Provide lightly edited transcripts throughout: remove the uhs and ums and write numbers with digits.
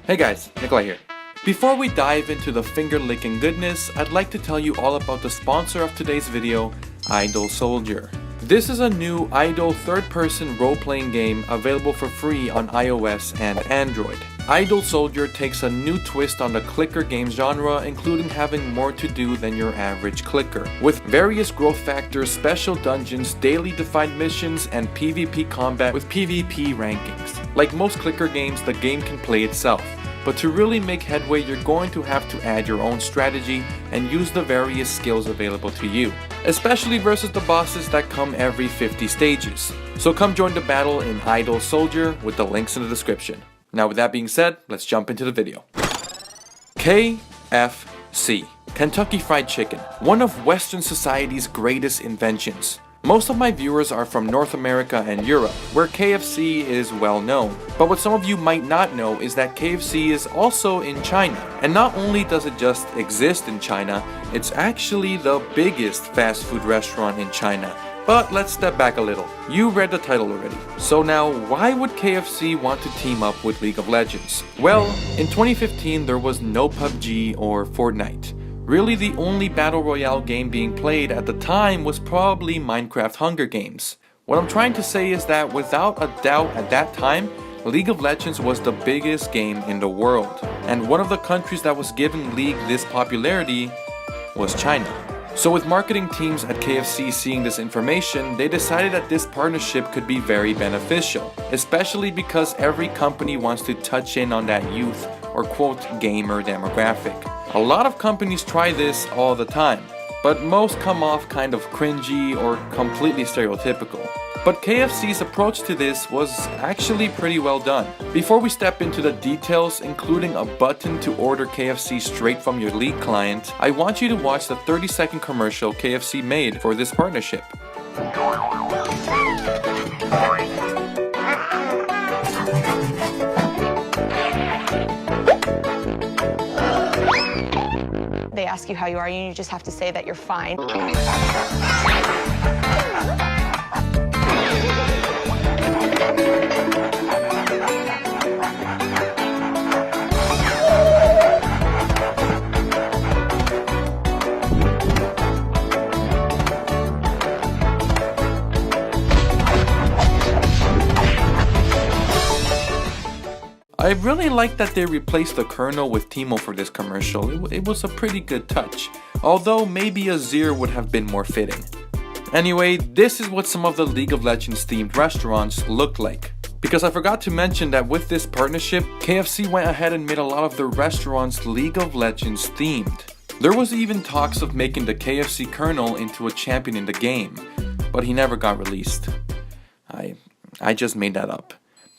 Hey guys, Nicolai here. Before we dive into the finger-licking goodness, I'd like to tell you all about the sponsor of today's video, Idle Soldier. This is a new idle third-person role-playing game available for free on iOS and Android. Idle Soldier takes a new twist on the clicker game genre, including having more to do than your average clicker. With various growth factors, special dungeons, daily defined missions, and PvP combat with PvP rankings. Like most clicker games, the game can play itself. But to really make headway, you're going to have to add your own strategy and use the various skills available to you, especially versus the bosses that come every 50 stages. So come join the battle in Idle Soldier with the links in the description. Now with that being said, let's jump into the video. KFC, Kentucky Fried Chicken, one of Western society's greatest inventions. Most of my viewers are from North America and Europe, where KFC is well known. But what some of you might not know is that KFC is also in China. And not only does it just exist in China, it's actually the biggest fast food restaurant in China. But let's step back a little. You read the title already. So now, why would KFC want to team up with League of Legends? Well, in 2015 there was no PUBG or Fortnite. Really, the only battle royale game being played at the time was probably Minecraft Hunger Games. What I'm trying to say is that without a doubt at that time, League of Legends was the biggest game in the world. And one of the countries that was giving League this popularity was China. So with marketing teams at KFC seeing this information, they decided that this partnership could be very beneficial, especially because every company wants to touch in on that youth or quote gamer demographic. A lot of companies try this all the time, but most come off kind of cringy or completely stereotypical. But KFC's approach to this was actually pretty well done. Before we step into the details, including a button to order KFC straight from your League client, I want you to watch the 30-second commercial KFC made for this partnership. They ask you how you are, and you just have to say that you're fine. I really like that they replaced the Colonel with Teemo for this commercial. It was a pretty good touch, although maybe a Zir would have been more fitting. Anyway, this is what some of the League of Legends themed restaurants look like. Because I forgot to mention that with this partnership, KFC went ahead and made a lot of their restaurants League of Legends themed. There was even talks of making the KFC Colonel into a champion in the game, but he never got released. I just made that up.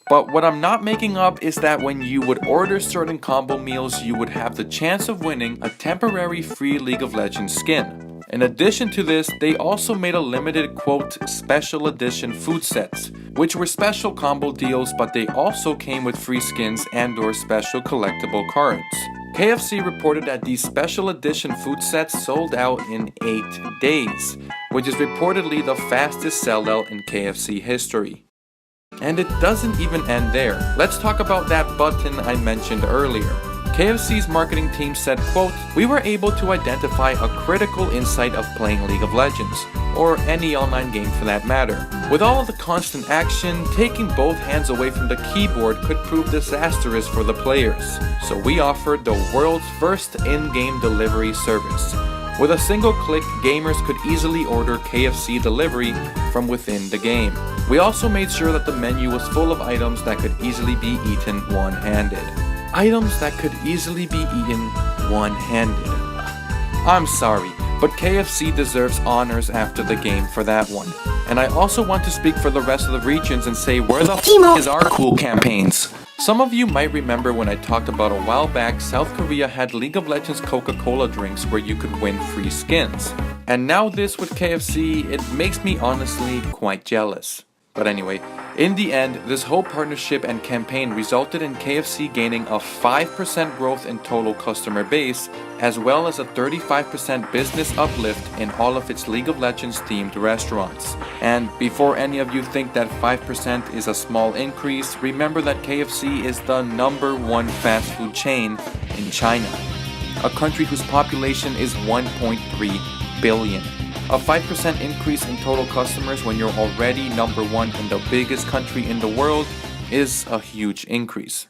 But what I'm not making up is that when you would order certain combo meals, you would have the chance of winning a temporary free League of Legends skin. In addition to this, they also made a limited quote special edition food sets, which were special combo deals, but they also came with free skins and or special collectible cards. KFC reported that these special edition food sets sold out in 8 days, which is reportedly the fastest sellout in KFC history. And it doesn't even end there. Let's talk about that button I mentioned earlier. KFC's marketing team said, quote, "We were able to identify a critical insight of playing League of Legends, or any online game for that matter. With all of the constant action, taking both hands away from the keyboard could prove disastrous for the players. So we offered the world's first in-game delivery service. With a single click, gamers could easily order KFC delivery from within the game. We also made sure that the menu was full of items that could easily be eaten one-handed." Items that could easily be eaten one-handed. I'm sorry, but KFC deserves honors after the game for that one. And I also want to speak for the rest of the regions and say, where the f*** is our cool campaigns? Some of you might remember when I talked about a while back, South Korea had League of Legends Coca-Cola drinks where you could win free skins. And now this with KFC, it makes me honestly quite jealous. But anyway, in the end, this whole partnership and campaign resulted in KFC gaining a 5% growth in total customer base, as well as a 35% business uplift in all of its League of Legends themed restaurants. And before any of you think that 5% is a small increase, remember that KFC is the #1 fast food chain in China, a country whose population is 1.3 billion. A 5% increase in total customers when you're already #1 in the biggest country in the world is a huge increase.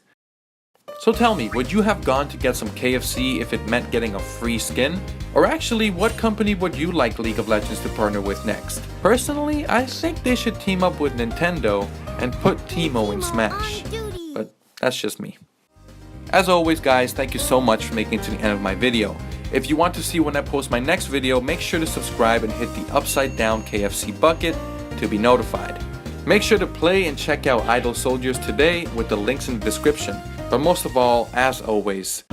So tell me, would you have gone to get some KFC if it meant getting a free skin? Or actually, what company would you like League of Legends to partner with next? Personally, I think they should team up with Nintendo and put Teemo in Smash. But that's just me. As always guys, thank you so much for making it to the end of my video. If you want to see when I post my next video, make sure to subscribe and hit the upside down KFC bucket to be notified. Make sure to play and check out Idle Soldiers today with the links in the description. But most of all, as always,